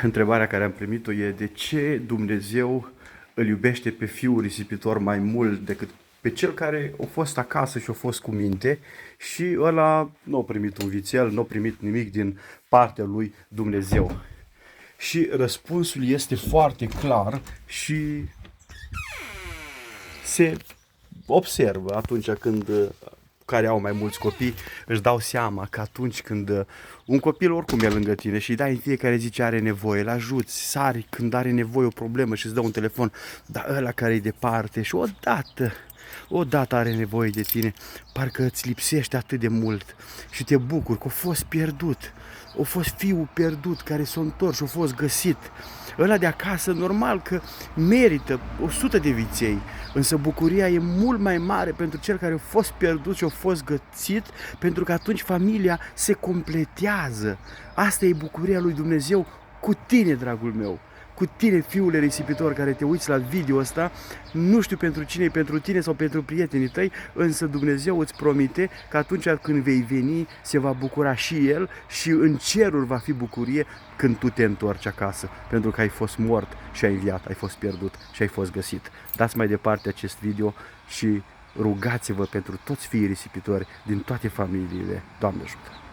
Întrebarea care am primit-o e: de ce Dumnezeu îl iubește pe fiul risipitor mai mult decât pe cel care a fost acasă și a fost cu minte și ăla nu a primit un vițel, nu a primit nimic din partea lui Dumnezeu? Și răspunsul este foarte clar și se observă atunci când care au mai mulți copii își dau seama că atunci când un copil oricum e lângă tine și îi dai în fiecare zi ce are nevoie, îl ajuți, sari când are nevoie o problemă și îți dă un telefon, dar ăla care e departe și odată are nevoie de tine, parcă îți lipsește atât de mult și te bucuri că a fost pierdut. A fost fiul pierdut care s-a întors și a fost găsit. Ăla de acasă, normal că merită 100 de viței, însă bucuria e mult mai mare pentru cel care a fost pierdut și a fost găsit, pentru că atunci familia se completează. Asta e bucuria lui Dumnezeu cu tine, dragul meu. Cu tine, fiule risipitor, care te uiți la video ăsta, nu știu pentru cine e pentru tine sau pentru prietenii tăi, însă Dumnezeu îți promite că atunci când vei veni, se va bucura și El și în ceruri va fi bucurie când tu te întorci acasă, pentru că ai fost mort și ai înviat, ai fost pierdut și ai fost găsit. Dați mai departe acest video și rugați-vă pentru toți fiii risipitori din toate familiile. Doamne ajută!